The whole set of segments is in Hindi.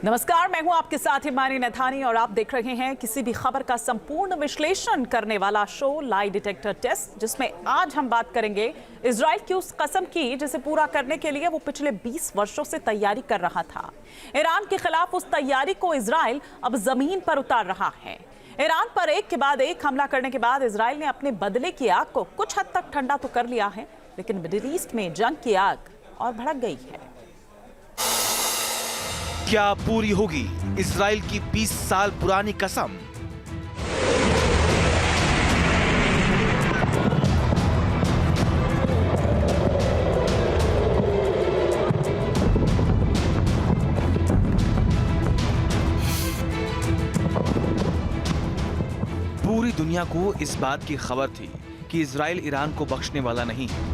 नमस्कार, मैं हूं आपके साथ हिमानी नथानी और आप देख रहे हैं किसी भी खबर का संपूर्ण विश्लेषण करने वाला शो लाई डिटेक्टर टेस्ट, जिसमें आज हम बात करेंगे इजराइल की उस कसम की जिसे पूरा करने के लिए वो पिछले 20 वर्षों से तैयारी कर रहा था। ईरान के खिलाफ उस तैयारी को इजराइल अब जमीन पर उतार रहा है। ईरान पर एक के बाद एक हमला करने के बाद इजराइल ने अपने बदले की आग को कुछ हद तक ठंडा तो कर लिया है, लेकिन मिडिल ईस्ट में जंग की आग और भड़क गई है। क्या पूरी होगी इजराइल की 20 साल पुरानी कसम? पूरी दुनिया को इस बात की खबर थी कि इजराइल ईरान को बख्शने वाला नहीं है।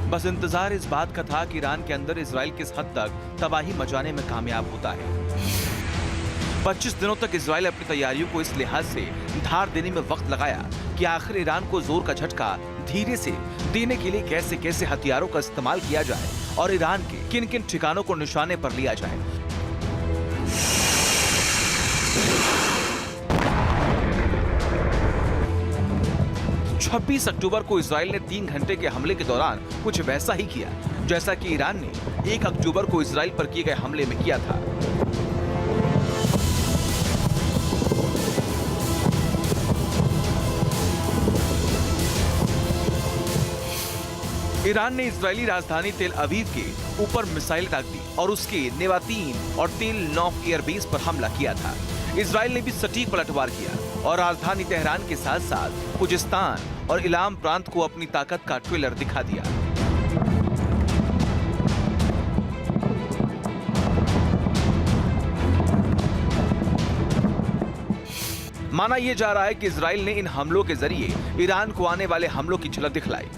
बस इंतजार इस बात का था कि ईरान के अंदर इजराइल किस हद तक तबाही मचाने में कामयाब होता है। 25 दिनों तक इजराइल अपनी तैयारियों को इस लिहाज से धार देने में वक्त लगाया कि आखिर ईरान को जोर का झटका धीरे से देने के लिए कैसे कैसे हथियारों का इस्तेमाल किया जाए और ईरान के किन किन ठिकानों को निशाने पर लिया जाए। 26 अक्टूबर को इजराइल ने 3 घंटे के हमले के दौरान कुछ वैसा ही किया जैसा कि ईरान ने 1 अक्टूबर को इजराइल पर किए गए हमले में किया था। ईरान ने इजरायली राजधानी तेल अवीव के ऊपर मिसाइल दाग दी और उसके नेवातीन और तेल नौक एयरबेस पर हमला किया था। इजराइल ने भी सटीक पलटवार किया और राजधानी तेहरान के साथ साथ खुजिस्तान और इलाम प्रांत को अपनी ताकत का ट्रेलर दिखा दिया। माना यह जा रहा है कि इजराइल ने इन हमलों के जरिए ईरान को आने वाले हमलों की झलक दिखलाई।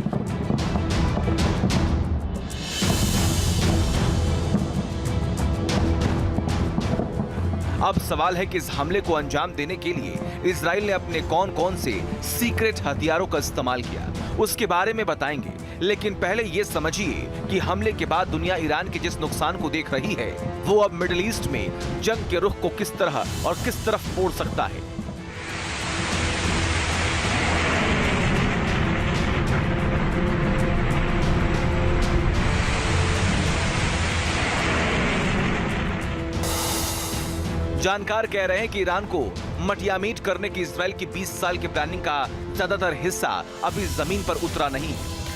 अब सवाल है कि इस हमले को अंजाम देने के लिए इजराइल ने अपने कौन कौन से सीक्रेट हथियारों का इस्तेमाल किया, उसके बारे में बताएंगे। लेकिन पहले ये समझिए कि हमले के बाद दुनिया ईरान के जिस नुकसान को देख रही है, वो अब मिडिल ईस्ट में जंग के रुख को किस तरह और किस तरफ मोड़ सकता है। जानकार कह रहे हैं कि ईरान को मटियामीट करने की इजराइल की 20 साल की प्लानिंग का ज्यादातर हिस्सा अभी जमीन पर उतरा नहीं,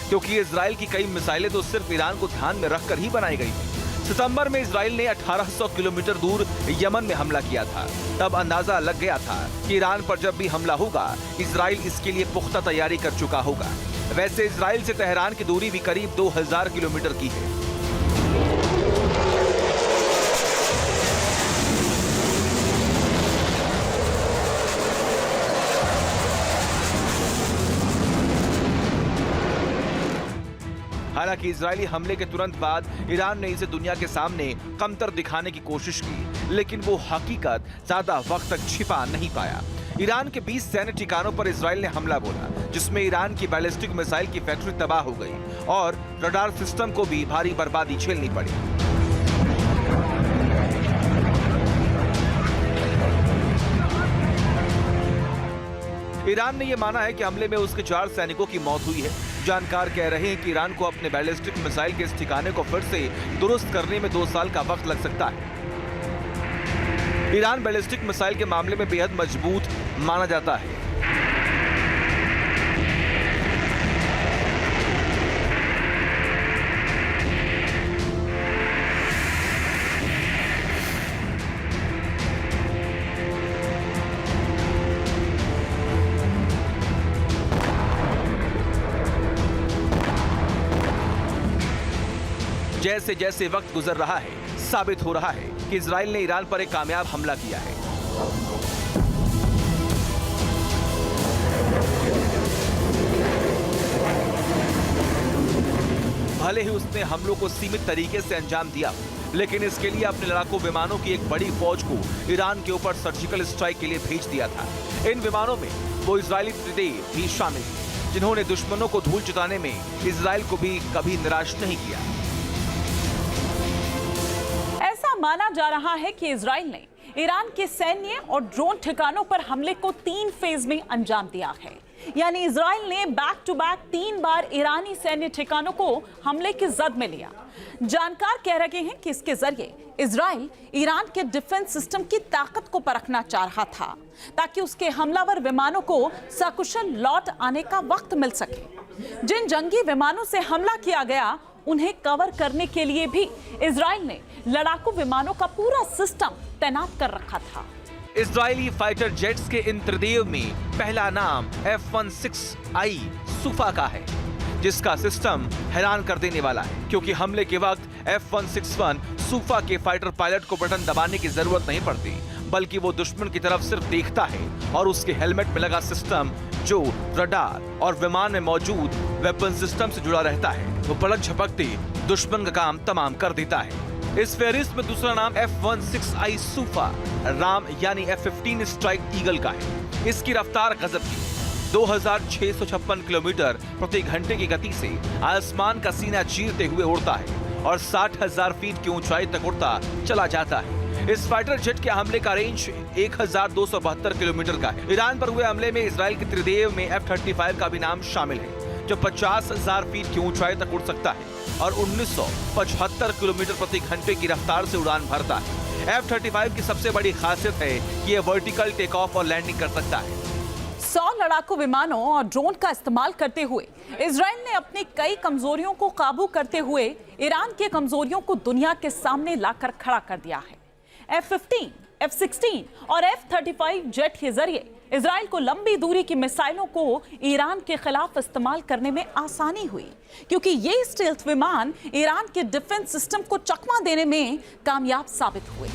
क्योंकि इजराइल की कई मिसाइलें तो सिर्फ ईरान को ध्यान में रखकर ही बनाई गई थी। सितंबर में इजराइल ने 1800 किलोमीटर दूर यमन में हमला किया था। तब अंदाजा लग गया था कि ईरान पर जब भी हमला होगा, इजराइल इसके लिए पुख्ता तैयारी कर चुका होगा। वैसे इजराइल से तेहरान की दूरी भी करीब 2000 किलोमीटर की है। हालांकि इजरायली हमले के तुरंत बाद ईरान ने इसे दुनिया के सामने कमतर दिखाने की कोशिश की, लेकिन वो हकीकत ज्यादा वक्त तक छिपा नहीं पाया। ईरान के 20 सैन्य ठिकानों पर इजराइल ने हमला बोला, जिसमें ईरान की बैलिस्टिक मिसाइल की फैक्ट्री तबाह हो गई और रडार सिस्टम को भी भारी बर्बादी झेलनी पड़ी। ईरान ने यह माना है कि हमले में उसके 4 सैनिकों की मौत हुई है। जानकार कह रहे हैं कि ईरान को अपने बैलिस्टिक मिसाइल के इस ठिकाने को फिर से दुरुस्त करने में 2 साल का वक्त लग सकता है। ईरान बैलिस्टिक मिसाइल के मामले में बेहद मजबूत माना जाता है। जैसे जैसे वक्त गुजर रहा है, साबित हो रहा है कि इजराइल ने ईरान पर एक कामयाब हमला किया है। भले ही उसने हमलों को सीमित तरीके से अंजाम दिया, लेकिन इसके लिए अपने लड़ाकू विमानों की एक बड़ी फौज को ईरान के ऊपर सर्जिकल स्ट्राइक के लिए भेज दिया था। इन विमानों में वो इजरायली त्रिदेव भी शामिल थे। जिन्होंने दुश्मनों को धूल चटाने में इजराइल को भी कभी निराश नहीं किया। ऐसा माना जा रहा है कि इजराइल ने ईरान के सैन्य और ड्रोन ठिकानों पर हमले को 3 फेज में अंजाम दिया है। यानी इजराइल ने बैक टू बैक 3 बार ईरानी सैन्य ठिकानों को हमले की जद में लिया। जानकार कह रहे हैं कि इसके जरिए इजराइल ईरान के डिफेंस सिस्टम की ताकत को परखना चाह रहा था, ताकि उसके हमलावर विमानों को सकुशल लौट आने का वक्त मिल सके। जिन जंगी विमानों से हमला किया गया, उन्हें कवर करने के लिए भी इजराइल ने लड़ाकू विमानों का पूरा सिस्टम तैनात कर रखा था। इजरायली फाइटर जेट्स के इन त्रिदेव में पहला नाम F-16I सूफा का है, जिसका सिस्टम हैरान कर देने वाला है, क्योंकि हमले के वक्त F-161 सूफा के फाइटर पायलट को बटन दबाने की जरूरत नहीं पड़ती, बल्कि वो दुश्मन की तरफ सिर्फ देखता है और उसके हेलमेट में लगा सिस्टम, जो रडार और विमान में मौजूद वेपन सिस्टम से जुड़ा रहता है, वो पलक झपकते दुश्मन का काम तमाम कर देता है। इस फेहरिस्त में दूसरा नाम F-16I सूफा राम यानी F-15 स्ट्राइक ईगल का है। इसकी रफ्तार गजब की 2656 किलोमीटर प्रति घंटे की गति से आसमान का सीना चीरते हुए उड़ता है और 60,000 फीट की ऊंचाई तक उड़ता चला जाता है। इस फाइटर जेट के हमले का रेंज 1272 किलोमीटर का है। ईरान पर हुए हमले में इजराइल के त्रिदेव में F-35 का भी नाम शामिल है, जो 50,000 फीट की ऊंचाई तक उड़ सकता है और 1975 किलोमीटर प्रति घंटे की रफ्तार से उड़ान भरता है। F-35 की सबसे बड़ी खासियत है कि यह वर्टिकल टेक ऑफ और लैंडिंग कर सकता है। 100 लड़ाकू विमानों और ड्रोन का इस्तेमाल करते हुए इजराइल ने अपनी कई कमजोरियों को काबू करते हुए ईरान की कमजोरियों को दुनिया के सामने लाकर खड़ा कर दिया है। F-15, F-16 और F-35 जेट के जरिए इजराइल को लंबी दूरी की मिसाइलों को ईरान के खिलाफ इस्तेमाल करने में आसानी हुई, क्योंकि ये स्टेल्थ विमान ईरान के डिफेंस सिस्टम को चकमा देने में कामयाब साबित हुए।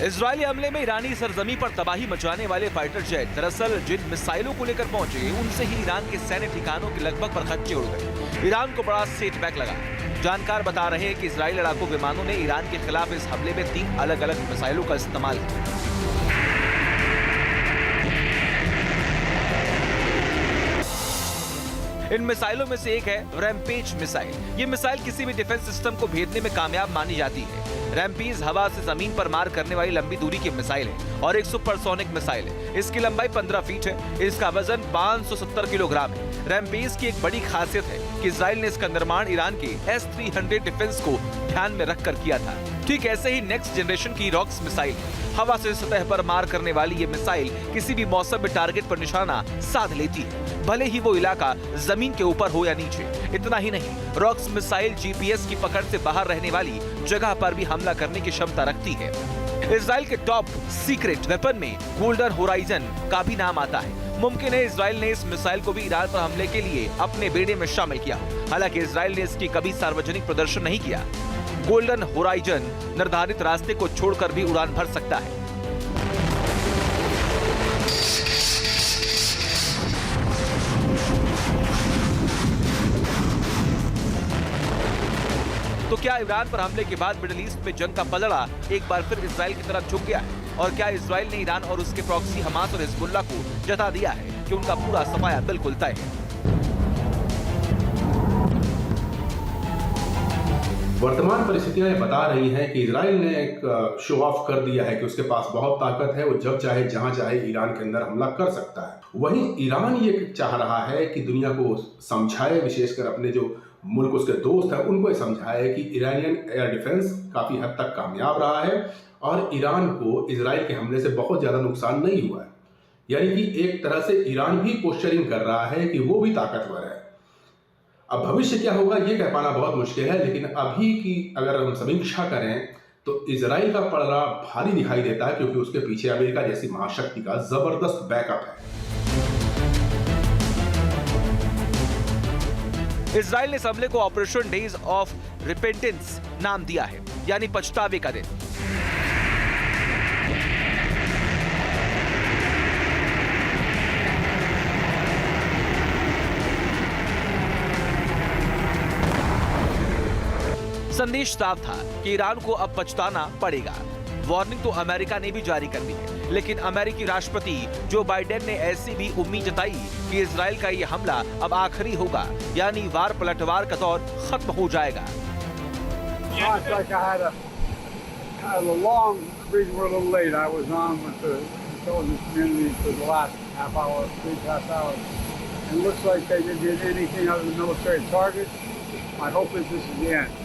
इजरायली हमले में ईरानी सरजमी पर तबाही मचाने वाले फाइटर जेट दरअसल जिन मिसाइलों को लेकर पहुंचे, उनसे ही ईरान के सैन्य ठिकानों के लगभग परखच्चे उड़ गए। ईरान को बड़ा सेटबैक लगा। जानकार बता रहे हैं कि इजरायली लड़ाकू विमानों ने ईरान के खिलाफ इस हमले में 3 अलग-अलग मिसाइलों का इस्तेमाल किया। इन मिसाइलों में से एक है रैम्पेज मिसाइल। ये मिसाइल किसी भी डिफेंस सिस्टम को भेदने में कामयाब मानी जाती है। रैम्पेज हवा से जमीन पर मार करने वाली लंबी दूरी की मिसाइल है और एक सुपरसोनिक मिसाइल है। इसकी लंबाई 15 फीट है। इसका वजन 570 किलोग्राम है। रैम्पेज की एक बड़ी खासियत है कि इजराइल ने इसका निर्माण ईरान के S-300 डिफेंस को ध्यान में रखकर किया था। ठीक ऐसे ही नेक्स्ट जनरेशन की रॉक्स मिसाइल हवा से सतह पर मार करने वाली ये मिसाइल किसी भी मौसम में टारगेट पर निशाना साध लेती है, भले ही वो इलाका जमीन के ऊपर हो या नीचे। इतना ही नहीं, रॉक्स मिसाइल GPS की पकड़ से बाहर रहने वाली जगह पर भी हमला करने की क्षमता रखती है। इजराइल के टॉप सीक्रेट वेपन में गोल्डन होराइजन का भी नाम आता है। मुमकिन है इजराइल ने इस मिसाइल को भी ईरान पर हमले के लिए अपने बेड़े में शामिल किया हो। हालांकि इजराइल ने इसकी कभी सार्वजनिक प्रदर्शन नहीं किया। गोल्डन होराइजन निर्धारित रास्ते को छोड़कर भी उड़ान भर सकता है। तो क्या ईरान पर हमले के बाद मिडिल ईस्ट में जंग का पलड़ा एक बार फिर इजराइल की तरफ झुक गया है? और क्या इजराइल ने ईरान और उसके प्रॉक्सी हमास और हिजबुल्लाह को जता दिया है कि उनका पूरा सफाया बिल्कुल तय है? वर्तमान परिस्थितियां ये बता रही हैं कि इजराइल ने एक शो ऑफ कर दिया है कि उसके पास बहुत ताकत है, वो जब चाहे जहां चाहे ईरान के अंदर हमला कर सकता है। वहीं ईरान ये चाह रहा है कि दुनिया को समझाए, विशेषकर अपने जो मुल्क उसके दोस्त हैं उनको समझाए कि ईरानियन एयर डिफेंस काफी हद तक कामयाब रहा है और ईरान को इजराइल के हमले से बहुत ज्यादा नुकसान नहीं हुआ है। यानी कि एक तरह से ईरान भी पोस्चरिंग कर रहा है कि वो भी ताकतवर है। अब भविष्य क्या होगा ये कह पाना बहुत मुश्किल है, लेकिन अभी की अगर हम समीक्षा करें तो इजराइल का पलड़ा भारी दिखाई देता है, क्योंकि उसके पीछे अमेरिका जैसी महाशक्ति का जबरदस्त बैकअप है। इजराइल ने इस हमले को ऑपरेशन डेज ऑफ रिपेंटेंस नाम दिया है, यानी पछतावे का दिन। संदेश साफ था कि ईरान को अब पछताना पड़ेगा। वार्निंग तो अमेरिका ने भी जारी कर दी है, लेकिन अमेरिकी राष्ट्रपति जो बाइडेन ने ऐसी भी उम्मीद जताई कि इजराइल का ये हमला अब आखिरी होगा, यानी वार पलटवार का दौर खत्म हो जाएगा। Gosh, like I had a long reason we're a little late. I was on with the intelligence community for the last half hour, 3.5 hours. And it looks like they didn't hit anything other than military targets. My hope is this is the end.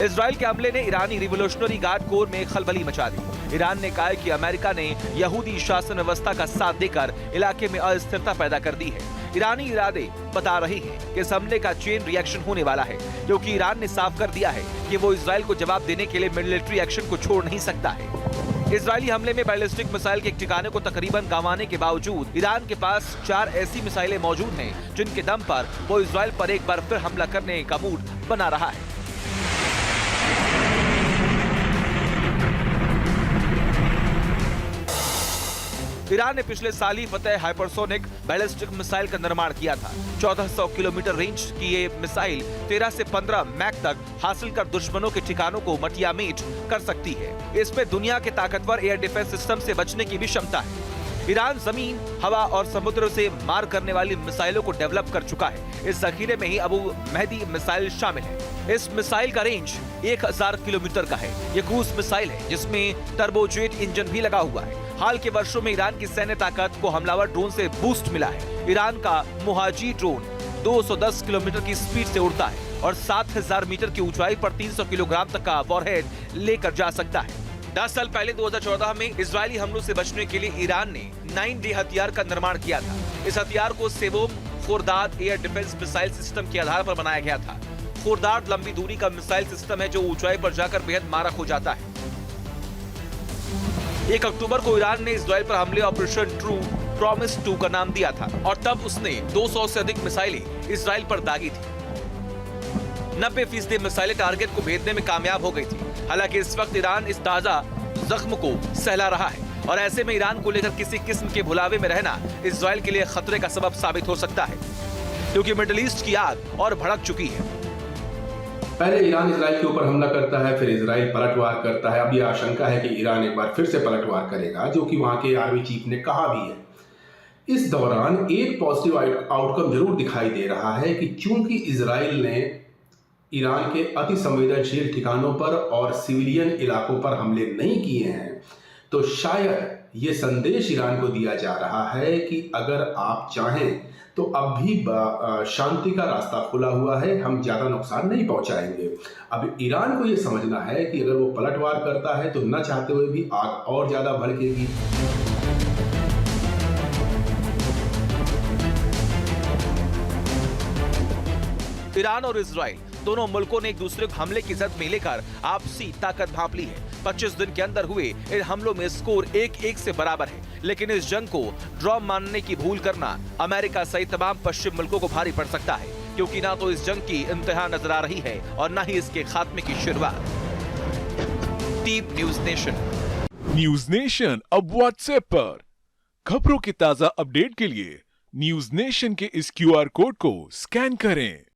Israel के हमले ने ईरानी रिवोल्यूशनरी गार्ड कोर में खलबली मचा दी। ईरान ने कहा है कि अमेरिका ने यहूदी शासन व्यवस्था का साथ देकर इलाके में अस्थिरता पैदा कर दी है। ईरानी इरादे बता रहे हैं कि इस हमले का चेन रिएक्शन होने वाला है, क्योंकि ईरान ने साफ कर दिया है कि वो इजराइल को जवाब देने के लिए मिलिट्री एक्शन को छोड़ नहीं सकता है। इजरायली हमले में बैलिस्टिक मिसाइल के एक ठिकाने को तकरीबन गंवाने के बावजूद ईरान के पास 4 ऐसी मिसाइलें मौजूद हैं जिनके दम पर वो इजराइल पर एक बार फिर हमला करने का मूड बना रहा है। ईरान ने पिछले साल ही फतेह हाइपरसोनिक बैलिस्टिक मिसाइल का निर्माण किया था। 1400 किलोमीटर रेंज की ये मिसाइल 13 से 15 मैक तक हासिल कर दुश्मनों के ठिकानों को मटियामीट कर सकती है। इसमें दुनिया के ताकतवर एयर डिफेंस सिस्टम से बचने की भी क्षमता है। ईरान जमीन, हवा और समुद्र से मार करने वाली मिसाइलों को डेवलप कर चुका है। इस जखीरे में ही अबू मेहदी मिसाइल शामिल है। इस मिसाइल का रेंज 1000 किलोमीटर का है। ये क्रूज मिसाइल है जिसमें टर्बोजेट इंजन भी लगा हुआ है। हाल के वर्षों में ईरान की सैन्य ताकत को हमलावर ड्रोन से बूस्ट मिला है। ईरान का मुहाजी ड्रोन 210 किलोमीटर की स्पीड से उड़ता है और 7000 मीटर की ऊंचाई पर 300 किलोग्राम तक का वॉरहेड लेकर जा सकता है। 10 साल पहले 2014 में इजरायली हमलों से बचने के लिए ईरान ने 9D हथियार का निर्माण किया था। इस हथियार को सेवोम खुर्दाद एयर डिफेंस मिसाइल सिस्टम के आधार पर बनाया गया था। खुर्दाद लंबी दूरी का मिसाइल सिस्टम है जो ऊंचाई पर जाकर बेहद मारक हो जाता है। 1 अक्टूबर को ईरान ने इजराइल पर हमले ऑपरेशन ट्रू प्रॉमिस 2 का नाम दिया था और तब उसने 200 से अधिक मिसाइलें इजराइल पर दागी थी। 90% मिसाइलें टारगेट को भेदने में कामयाब हो गई थी। हालांकि इस वक्त ईरान इस ताजा जख्म को सहला रहा है और ऐसे में ईरान को लेकर किसी किस्म के भुलावे में रहना इजराइल के लिए खतरे का सबब साबित हो सकता है, क्योंकि मिडिल ईस्ट की आग और भड़क चुकी है। पहले ईरान इजराइल के ऊपर हमला करता है, फिर इजराइल पलटवार करता है। अब यह आशंका है कि ईरान एक बार फिर से पलटवार करेगा, जो कि वहां के आर्मी चीफ ने कहा भी है। इस दौरान एक पॉजिटिव आउटकम जरूर दिखाई दे रहा है कि चूंकि इजराइल ने ईरान के अति संवेदनशील ठिकानों पर और सिविलियन इलाकों पर हमले नहीं किए हैं, तो शायद ये संदेश ईरान को दिया जा रहा है कि अगर आप चाहें तो अब भी शांति का रास्ता खुला हुआ है, हम ज्यादा नुकसान नहीं पहुंचाएंगे। अब ईरान को ये समझना है कि अगर वो पलटवार करता है तो न चाहते हुए भी आग और ज्यादा भड़केगी। ईरान और इजराइल दोनों मुल्कों ने एक दूसरे को हमले की जद में लेकर आपसी ताकत भांप ली है। 25 दिन के अंदर हुए इन हमलों में स्कोर 1-1 से बराबर है, लेकिन इस जंग को ड्रॉ मानने की भूल करना अमेरिका सहित तमाम पश्चिम मुल्कों को भारी पड़ सकता है, क्योंकि ना तो इस जंग की इंतहा नजर आ रही है और ना ही इसके खात्मे की शुरुआत। Team news nation. News nation अब व्हाट्सएप पर खबरों के ताजा अपडेट के लिए न्यूज नेशन के इस QR कोड को स्कैन करें।